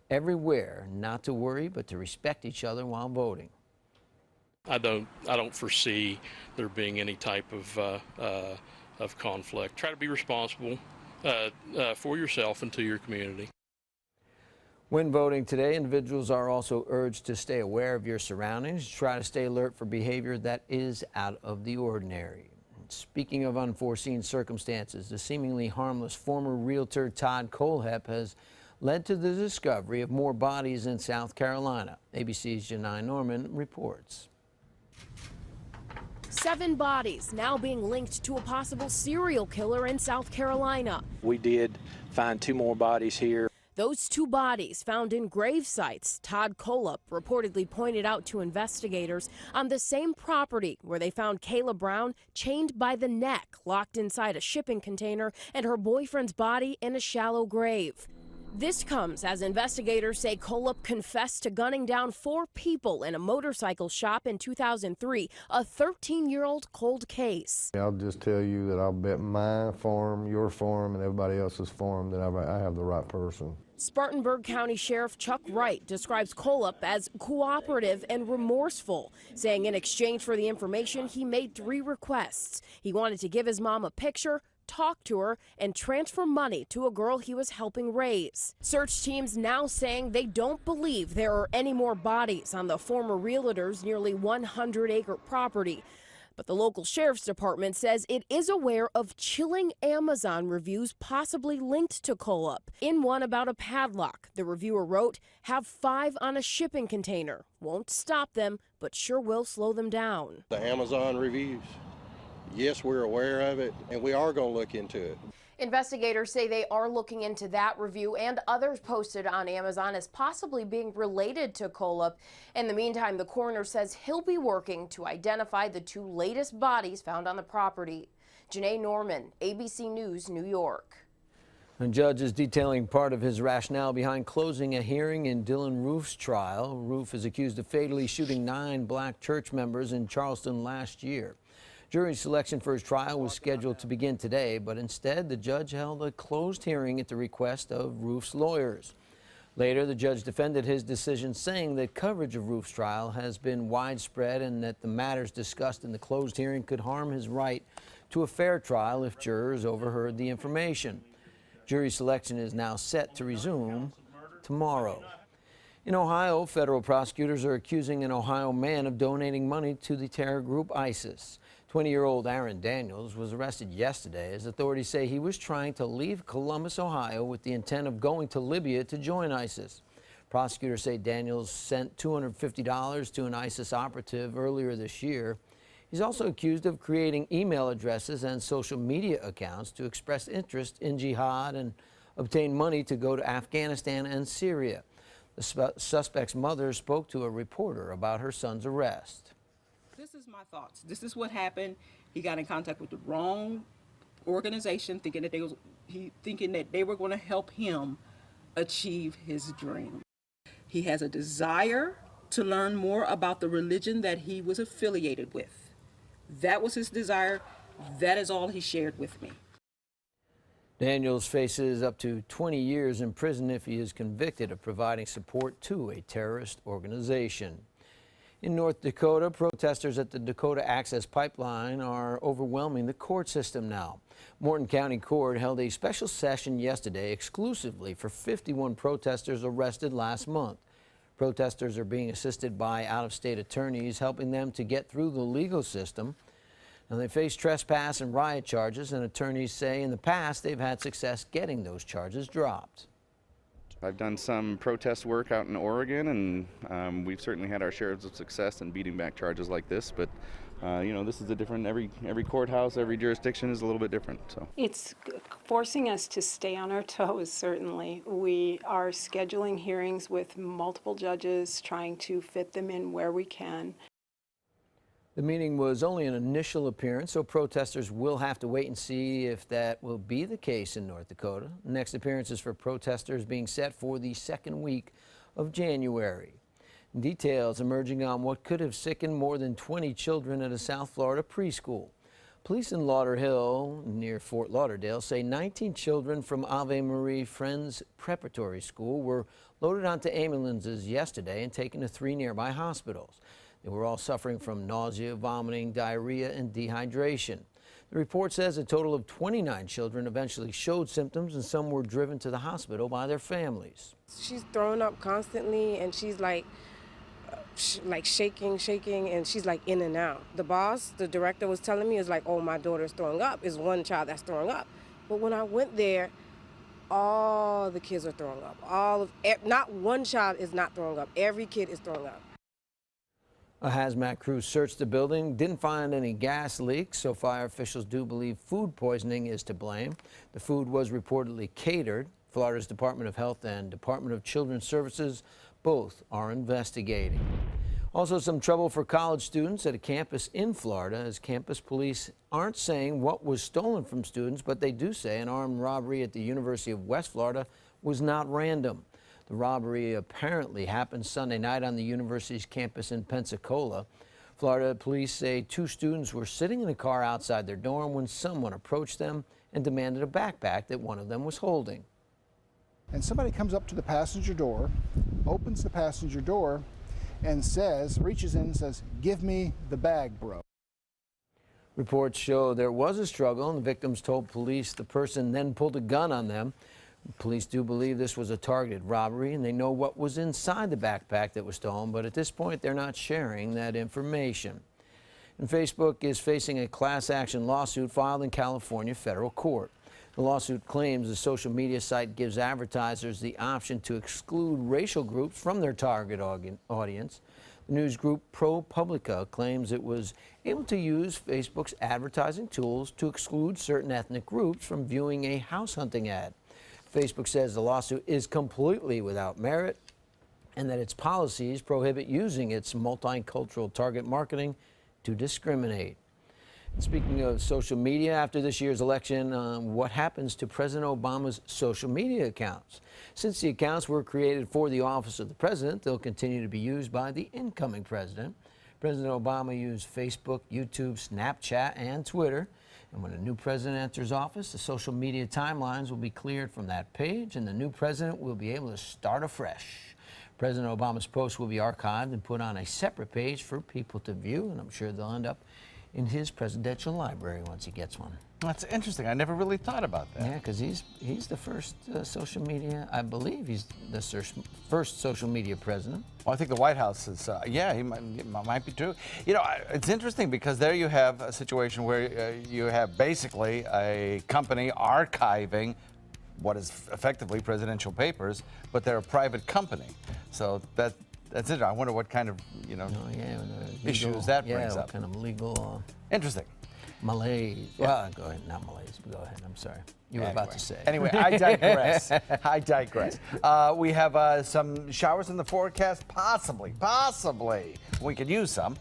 everywhere, not to worry, but to respect each other while voting. I don't foresee there being any type of conflict. Try to be responsible for yourself and to your community. When voting today, individuals are also urged to stay aware of your surroundings. Try to stay alert for behavior that is out of the ordinary. Speaking of unforeseen circumstances, the seemingly harmless former realtor Todd Kohlhepp has led to the discovery of more bodies in South Carolina. ABC's Janai Norman reports. 7 bodies now being linked to a possible serial killer in South Carolina. We did find 2 more bodies here. Those 2 bodies found in grave sites Todd Kohlhepp reportedly pointed out to investigators on the same property where they found Kayla Brown chained by the neck, locked inside a shipping container, and her boyfriend's body in a shallow grave. This comes as investigators say Kolup confessed to gunning down 4 people in a motorcycle shop in 2003, a 13-year-old cold case. I'll just tell you that I'll bet my farm, your farm, and everybody else's farm that I have the right person. Spartanburg County Sheriff Chuck Wright describes Kolup as cooperative and remorseful, saying in exchange for the information, he made 3 requests. He wanted to give his mom a picture, talk to her, and transfer money to a girl he was helping raise. Search teams now saying they don't believe there are any more bodies on the former realtor's nearly 100-acre property. But the local sheriff's department says it is aware of chilling Amazon reviews possibly linked to Kolup. In one about a padlock, the reviewer wrote, "Have 5 on a shipping container. Won't stop them, but sure will slow them down." The Amazon reviews. Yes, we're aware of it, and we are going to look into it. Investigators say they are looking into that review and others posted on Amazon as possibly being related to Kolup. In the meantime, the coroner says he'll be working to identify the 2 latest bodies found on the property. Janae Norman, ABC News, New York. A judge is detailing part of his rationale behind closing a hearing in Dylan Roof's trial. Roof is accused of fatally shooting 9 black church members in Charleston last year. Jury selection for his trial was scheduled to begin today, but instead the judge held a closed hearing at the request of Roof's lawyers. Later, the judge defended his decision, saying that coverage of Roof's trial has been widespread and that the matters discussed in the closed hearing could harm his right to a fair trial if jurors overheard the information. Jury selection is now set to resume tomorrow. In Ohio, federal prosecutors are accusing an Ohio man of donating money to the terror group ISIS. 20-year-old Aaron Daniels was arrested yesterday as authorities say he was trying to leave Columbus, Ohio with the intent of going to Libya to join ISIS. Prosecutors say Daniels sent $250 to an ISIS operative earlier this year. He's also accused of creating email addresses and social media accounts to express interest in jihad and obtain money to go to Afghanistan and Syria. The suspect's mother spoke to a reporter about her son's arrest. This is my thoughts. This is what happened. He got in contact with the wrong organization, thinking that they were going to help him achieve his dream. He has a desire to learn more about the religion that he was affiliated with. That was his desire. That is all he shared with me. Daniels faces up to 20 years in prison if he is convicted of providing support to a terrorist organization. In North Dakota, protesters at the Dakota Access Pipeline are overwhelming the court system now. Morton County Court held a special session yesterday exclusively for 51 protesters arrested last month. Protesters are being assisted by out-of-state attorneys, helping them to get through the legal system. Now, they face trespass and riot charges, and attorneys say in the past they've had success getting those charges dropped. I've done some protest work out in Oregon, and we've certainly had our shares of success in beating back charges like this. But you know, this is a different. Every courthouse, every jurisdiction is a little bit different. So it's forcing us to stay on our toes. Certainly, we are scheduling hearings with multiple judges, trying to fit them in where we can. The meeting was only an initial appearance, so protesters will have to wait and see if that will be the case in North Dakota. Next appearances for protesters being set for the second week of January. Details emerging on what could have sickened more than 20 children at a South Florida preschool. Police in Lauderhill, near Fort Lauderdale, say 19 children from Ave Marie Friends Preparatory School were loaded onto ambulances yesterday and taken to 3 nearby hospitals. They were all suffering from nausea, vomiting, diarrhea, and dehydration. The report says a total of 29 children eventually showed symptoms, and some were driven to the hospital by their families. She's throwing up constantly, and she's like shaking, and she's like in and out. The boss, the director, was telling me, is like, oh, my daughter's throwing up. It's one child that's throwing up. But when I went there, all the kids are throwing up. Not one child is not throwing up. Every kid is throwing up. A hazmat crew searched the building, didn't find any gas leaks, so fire officials do believe food poisoning is to blame. The food was reportedly catered. Florida's Department of Health and Department of Children's Services both are investigating. Also, some trouble for college students at a campus in Florida, as campus police aren't saying what was stolen from students, but they do say an armed robbery at the University of West Florida was not random. The robbery apparently happened Sunday night on the university's campus in Pensacola. Florida police say 2 students were sitting in a car outside their dorm when someone approached them and demanded a backpack that one of them was holding. And somebody comes up to the passenger door, opens the passenger door, and reaches in and says, "Give me the bag, bro." Reports show there was a struggle, and the victims told police the person then pulled a gun on them. Police do believe this was a targeted robbery, and they know what was inside the backpack that was stolen, but at this point, they're not sharing that information. And Facebook is facing a class action lawsuit filed in California federal court. The lawsuit claims the social media site gives advertisers the option to exclude racial groups from their target audience. The news group ProPublica claims it was able to use Facebook's advertising tools to exclude certain ethnic groups from viewing a house hunting ad. Facebook says the lawsuit is completely without merit and that its policies prohibit using its multicultural target marketing to discriminate. And speaking of social media, after this year's election, what happens to President Obama's social media accounts? Since the accounts were created for the office of the president, they'll continue to be used by the incoming president. President Obama used Facebook, YouTube, Snapchat, and Twitter. And when a new president enters office, the social media timelines will be cleared from that page, and the new president will be able to start afresh. President Obama's posts will be archived and put on a separate page for people to view, and I'm sure they'll end up in his presidential library once he gets one. That's interesting. I never really thought about that. Yeah, because he's the first social media, I believe he's the first social media president. Well, I think the White House is, yeah, he might be true. You know, it's interesting because there you have a situation where you have basically a company archiving what is effectively presidential papers, but they're a private company. So that's it. I wonder what kind of, issues that brings up. What kind of legal... Interesting. Malaise. Yeah. Well, go ahead. Not malaise. Go ahead. I'm sorry. You were about to say. Anyway, I digress. I digress. We have some showers in the forecast, possibly. We could use some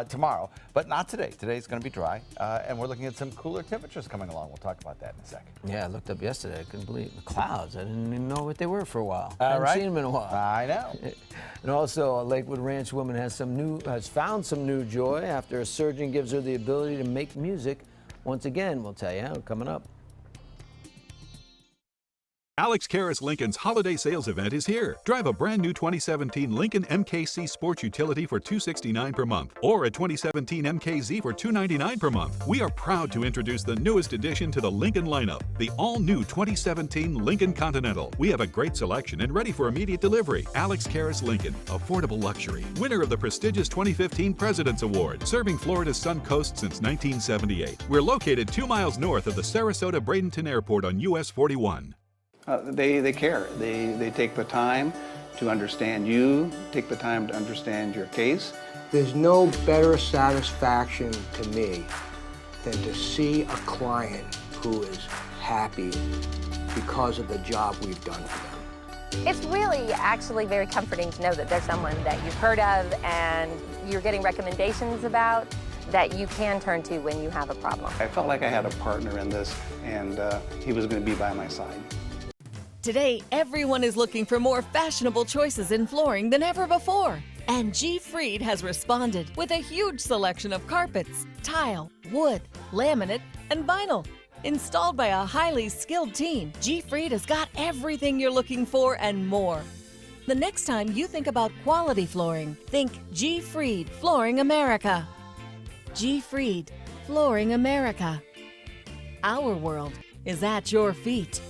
tomorrow, but not today. Today's going to be dry, and we're looking at some cooler temperatures coming along. We'll talk about that in a second. Yeah, I looked up yesterday. I couldn't believe the clouds. I didn't even know what they were for a while. I haven't seen them in a while. I know. And also, a Lakewood Ranch woman has found some new joy after a surgeon gives her the ability to make music once again. We'll tell you how coming up. Alex Karras Lincoln's holiday sales event is here. Drive a brand new 2017 Lincoln MKC Sports Utility for $269 per month, or a 2017 MKZ for $299 per month. We are proud to introduce the newest addition to the Lincoln lineup, the all-new 2017 Lincoln Continental. We have a great selection and ready for immediate delivery. Alex Karras Lincoln, affordable luxury. Winner of the prestigious 2015 President's Award, serving Florida's Suncoast since 1978. We're located 2 miles north of the Sarasota-Bradenton Airport on US 41. They care. They take the time to understand you, take the time to understand your case. There's no better satisfaction to me than to see a client who is happy because of the job we've done for them. It's really actually very comforting to know that there's someone that you've heard of and you're getting recommendations about that you can turn to when you have a problem. I felt like I had a partner in this, and he was going to be by my side. Today, everyone is looking for more fashionable choices in flooring than ever before. And G. Fried has responded with a huge selection of carpets, tile, wood, laminate, and vinyl. Installed by a highly skilled team, G. Fried has got everything you're looking for and more. The next time you think about quality flooring, think G. Fried Flooring America. G. Fried Flooring America. Our world is at your feet.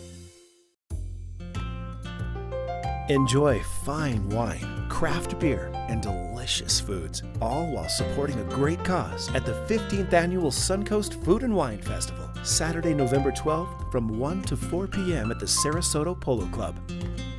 Enjoy fine wine, craft beer, and delicious foods, all while supporting a great cause at the 15th Annual Suncoast Food and Wine Festival, Saturday, November 12th from 1 to 4 p.m. at the Sarasota Polo Club.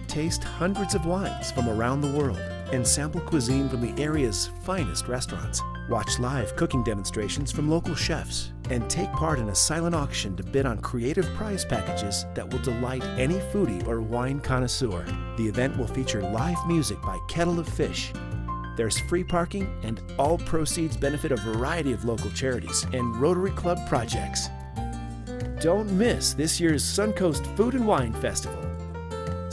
Taste hundreds of wines from around the world and sample cuisine from the area's finest restaurants. Watch live cooking demonstrations from local chefs and take part in a silent auction to bid on creative prize packages that will delight any foodie or wine connoisseur. The event will feature live music by Kettle of Fish. There's free parking, and all proceeds benefit a variety of local charities and Rotary Club projects. Don't miss this year's Suncoast Food and Wine Festival,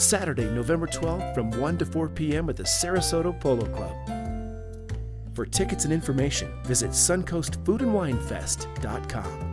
Saturday, November 12th from 1 to 4 p.m. at the Sarasota Polo Club. For tickets and information, visit suncoastfoodandwinefest.com.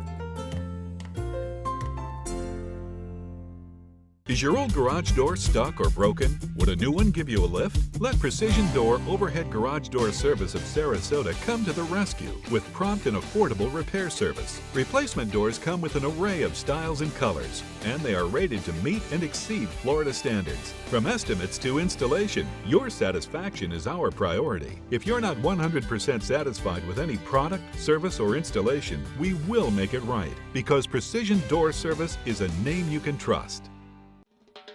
Is your old garage door stuck or broken? Would a new one give you a lift? Let Precision Door Overhead Garage Door Service of Sarasota come to the rescue with prompt and affordable repair service. Replacement doors come with an array of styles and colors, and they are rated to meet and exceed Florida standards. From estimates to installation, your satisfaction is our priority. If you're not 100% satisfied with any product, service, or installation, we will make it right, because Precision Door Service is a name you can trust.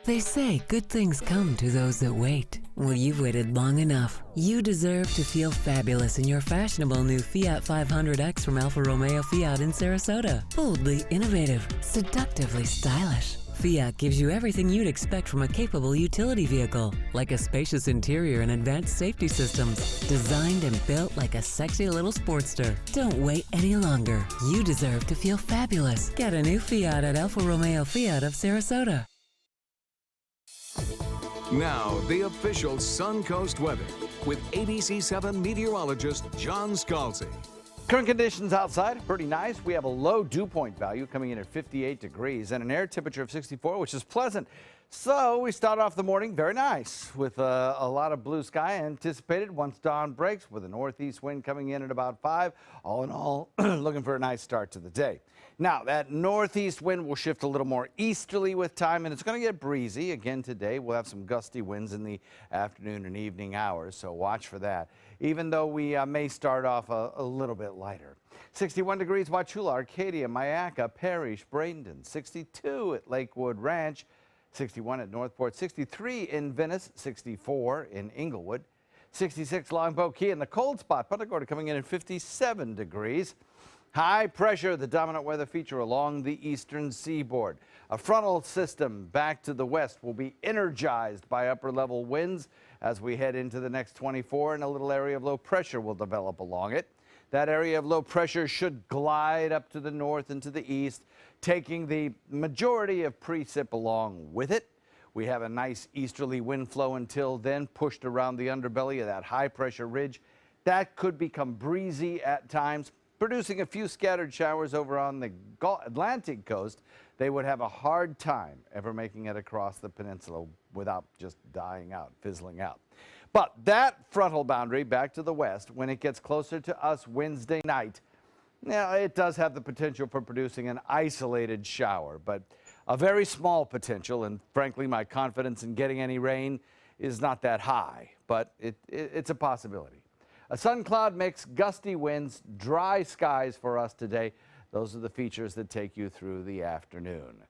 They say good things come to those that wait. Well, you've waited long enough. You deserve to feel fabulous in your fashionable new Fiat 500X from Alfa Romeo Fiat in Sarasota. Boldly innovative, seductively stylish. Fiat gives you everything you'd expect from a capable utility vehicle, like a spacious interior and advanced safety systems, designed and built like a sexy little sportster. Don't wait any longer. You deserve to feel fabulous. Get a new Fiat at Alfa Romeo Fiat of Sarasota. Now, the official Suncoast weather with ABC7 meteorologist John Scalzi. Current conditions outside are pretty nice. We have a low dew point value coming in at 58 degrees and an air temperature of 64, which is pleasant. So we start off the morning very nice with a lot of blue sky anticipated once dawn breaks, with a northeast wind coming in at about 5. All in all, looking for a nice start to the day. Now, that northeast wind will shift a little more easterly with time, and it's going to get breezy. Again today, we'll have some gusty winds in the afternoon and evening hours, so watch for that, even though we may start off a little bit lighter. 61 degrees, Wauchula, Arcadia, Mayaca, Parrish, Bradenton. 62 at Lakewood Ranch. 61 at Northport. 63 in Venice. 64 in Inglewood. 66 Longboat Key, and the cold spot, Punta Gorda, coming in at 57 degrees. High pressure, the dominant weather feature along the eastern seaboard. A frontal system back to the west will be energized by upper level winds as we head into the next 24, and a little area of low pressure will develop along it. That area of low pressure should glide up to the north and to the east, taking the majority of precip along with it. We have a nice easterly wind flow until then, pushed around the underbelly of that high pressure ridge. That could become breezy at times, producing a few scattered showers over on the Atlantic coast. They would have a hard time ever making it across the peninsula without just dying out, fizzling out. But that frontal boundary back to the west, when it gets closer to us Wednesday night, now it does have the potential for producing an isolated shower, but a very small potential, and frankly my confidence in getting any rain is not that high, but it's a possibility. A sun cloud mix, gusty winds, dry skies for us today. Those are the features that take you through the afternoon.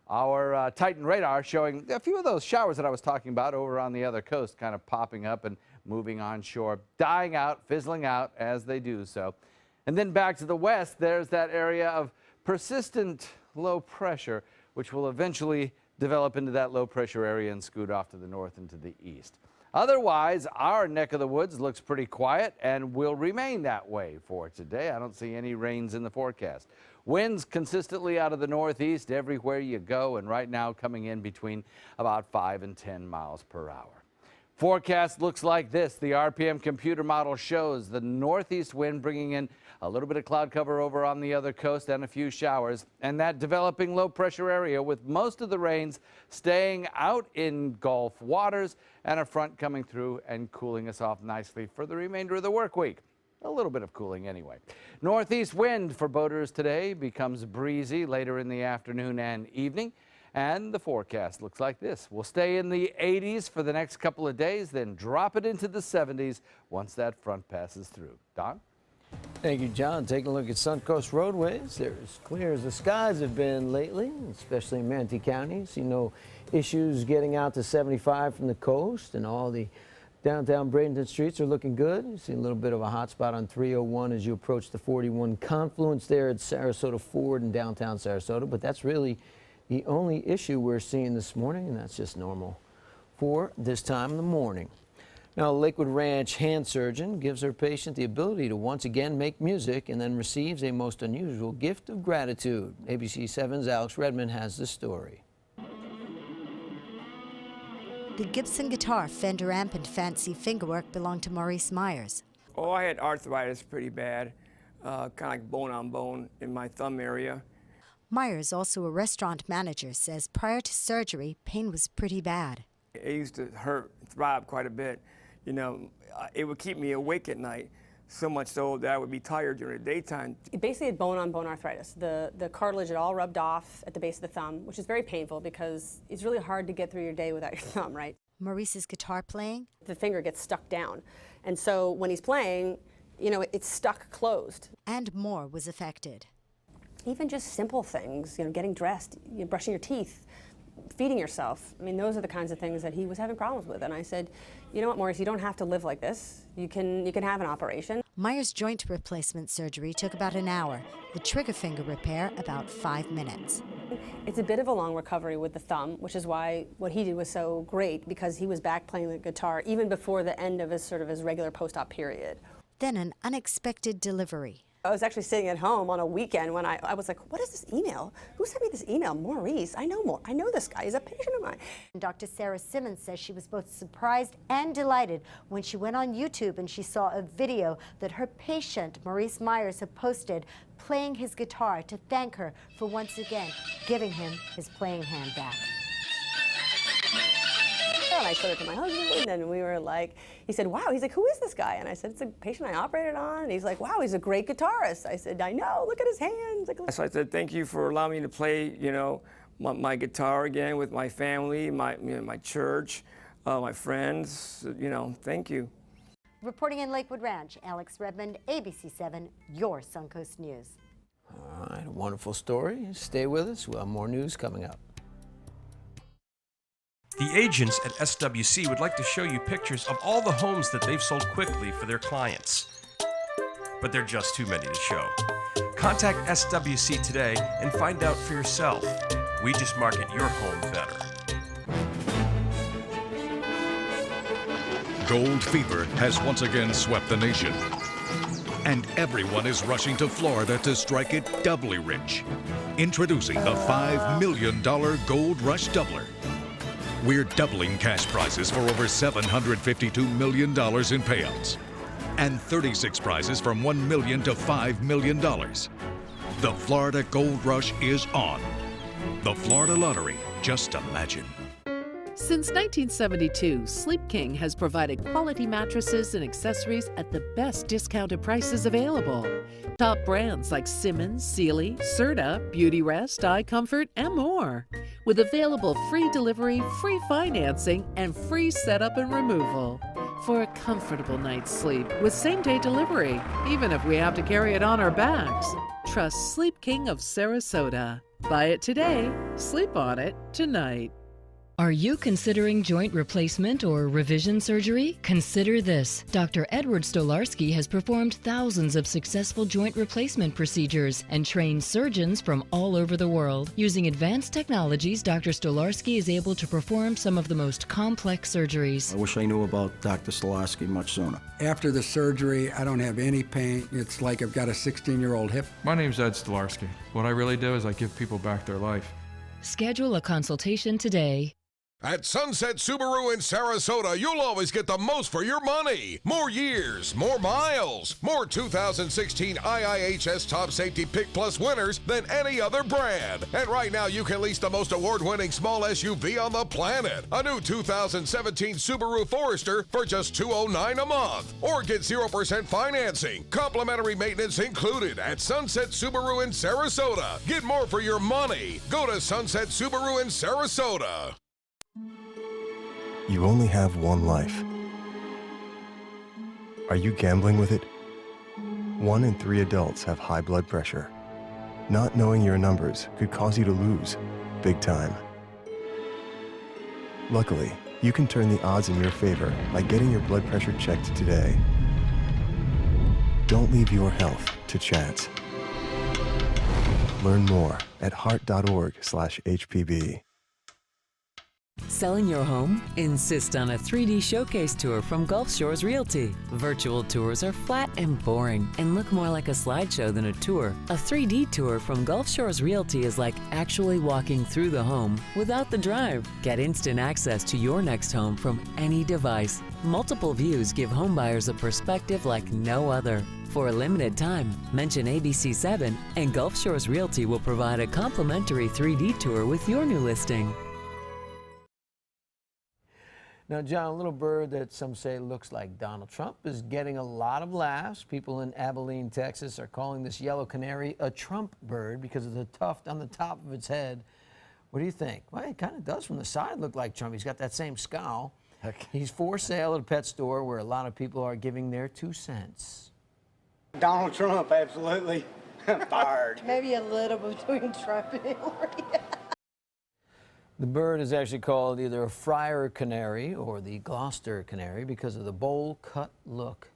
Our Titan radar showing a few of those showers that I was talking about over on the other coast, kind of popping up and moving onshore, dying out, fizzling out as they do so. And then back to the west, there's that area of persistent low pressure, which will eventually develop into that low pressure area and scoot off to the north and to the east. Otherwise, our neck of the woods looks pretty quiet and will remain that way for today. I don't see any rains in the forecast. Winds consistently out of the northeast everywhere you go, and right now coming in between about 5 and 10 miles per hour. Forecast looks like this. The RPM computer model shows the northeast wind bringing in a little bit of cloud cover over on the other coast and a few showers, and that developing low pressure area with most of the rains staying out in Gulf waters, and a front coming through and cooling us off nicely for the remainder of the work week. A little bit of cooling anyway. Northeast wind for boaters today becomes breezy later in the afternoon and evening. And the forecast looks like this. We'll stay in the 80s for the next couple of days, then drop it into the 70s once that front passes through. Don? Thank you, John. Taking a look at Suncoast roadways. They're as clear as the skies have been lately, especially in Manatee County. See no issues getting out to 75 from the coast, and all the downtown Bradenton streets are looking good. You see a little bit of a hot spot on 301 as you approach the 41 confluence there at Sarasota Ford in downtown Sarasota, but that's really the only issue we're seeing this morning, and that's just normal for this time in the morning. Now, Lakewood Ranch hand surgeon gives her patient the ability to once again make music and then receives a most unusual gift of gratitude. ABC 7's Alex Redmond has the story. The Gibson guitar, Fender amp, and fancy fingerwork belong to Maurice Myers. Oh, I had arthritis pretty bad, kind of like bone on bone in my thumb area. Myers, also a restaurant manager, says prior to surgery, pain was pretty bad. It used to hurt, throb quite a bit. You know, it would keep me awake at night, so much so that I would be tired during the daytime. It basically had bone-on-bone arthritis. The cartilage had all rubbed off at the base of the thumb, which is very painful because it's really hard to get through your day without your thumb, right? Maurice's guitar playing? The finger gets stuck down. And so when he's playing, you know, it's stuck closed. And more was affected. Even just simple things, you know, getting dressed, you know, brushing your teeth, feeding yourself. I mean, those are the kinds of things that he was having problems with. And I said, you know what, Maurice, you don't have to live like this. You can have an operation. Myers' joint replacement surgery took about an hour. The trigger finger repair, about 5 minutes. It's a bit of a long recovery with the thumb, which is why what he did was so great, because he was back playing the guitar even before the end of his regular post-op period. Then an unexpected delivery. I was actually sitting at home on a weekend when I was like, what is this email? Who sent me this email? Maurice. I know this guy. He's a patient of mine. Dr. Sarah Simmons says she was both surprised and delighted when she went on YouTube and she saw a video that her patient, Maurice Myers, had posted playing his guitar to thank her for once again giving him his playing hand back. And I showed it to my husband, and we were like, he said, wow. He's like, who is this guy? And I said, it's a patient I operated on. And he's like, wow, he's a great guitarist. I said, I know, look at his hands. Like, so I said, thank you for allowing me to play, you know, my guitar again with my family, my church, my friends, you know, thank you. Reporting in Lakewood Ranch, Alex Redmond, ABC7, your Suncoast News. All right, a wonderful story. Stay with us. We'll have more news coming up. The agents at SWC would like to show you pictures of all the homes that they've sold quickly for their clients. But they're just too many to show. Contact SWC today and find out for yourself. We just market your home better. Gold fever has once again swept the nation. And everyone is rushing to Florida to strike it doubly rich. Introducing the $5 million Gold Rush Doubler. We're doubling cash prizes for over $752 million in payouts. And 36 prizes from $1 million to $5 million. The Florida Gold Rush is on. The Florida Lottery, just imagine. Since 1972, Sleep King has provided quality mattresses and accessories at the best discounted prices available. Top brands like Simmons, Sealy, Serta, Beautyrest, iComfort, and more. With available free delivery, free financing, and free setup and removal. For a comfortable night's sleep with same-day delivery, even if we have to carry it on our backs. Trust Sleep King of Sarasota. Buy it today, sleep on it tonight. Are you considering joint replacement or revision surgery? Consider this. Dr. Edward Stolarski has performed thousands of successful joint replacement procedures and trained surgeons from all over the world. Using advanced technologies, Dr. Stolarski is able to perform some of the most complex surgeries. I wish I knew about Dr. Stolarski much sooner. After the surgery, I don't have any pain. It's like I've got a 16-year-old hip. My name's Ed Stolarski. What I really do is I give people back their life. Schedule a consultation today. At Sunset Subaru in Sarasota, you'll always get the most for your money. More years, more miles, more 2016 IIHS Top Safety Pick Plus winners than any other brand. And right now, you can lease the most award-winning small SUV on the planet. A new 2017 Subaru Forester for just $209 a month. Or get 0% financing. Complimentary maintenance included at Sunset Subaru in Sarasota. Get more for your money. Go to Sunset Subaru in Sarasota. You only have one life. Are you gambling with it? 1 in 3 adults have high blood pressure. Not knowing your numbers could cause you to lose, big time. Luckily, you can turn the odds in your favor by getting your blood pressure checked today. Don't leave your health to chance. Learn more at heart.org/HPB. Selling your home? Insist on a 3D showcase tour from Gulf Shores Realty. Virtual tours are flat and boring and look more like a slideshow than a tour. A 3D tour from Gulf Shores Realty is like actually walking through the home without the drive. Get instant access to your next home from any device. Multiple views give homebuyers a perspective like no other. For a limited time, mention ABC7 and Gulf Shores Realty will provide a complimentary 3D tour with your new listing. Now, John, a little bird that some say looks like Donald Trump is getting a lot of laughs. People in Abilene, Texas are calling this yellow canary a Trump bird because of the tuft on the top of its head. What do you think? Well, it kind of does from the side look like Trump. He's got that same scowl. He's for sale at a pet store where a lot of people are giving their 2 cents. Donald Trump, absolutely. Fired. Maybe a little between Trump and Hillary. The bird is actually called either a Friar canary or the Gloucester canary because of the bowl-cut look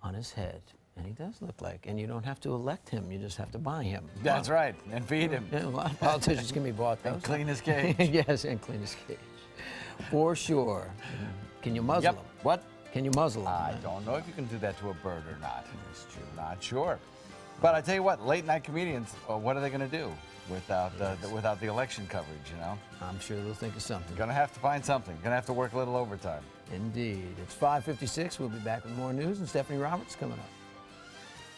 on his head. And he does look like, and you don't have to elect him, you just have to buy him. That's right, and feed him. Yeah, a lot of politicians can be bought those. And clean his cage. Yes, and clean his cage. For sure. Can you muzzle him? What? Can you muzzle him? I don't know if you can do that to a bird or not. That's true. Not sure. But I tell you what, late night comedians, what are they going to do without the election coverage, you know? I'm sure they'll think of something. Going to have to find something. Going to have to work a little overtime. Indeed. It's 5:56. We'll be back with more news, and Stephanie Roberts coming up.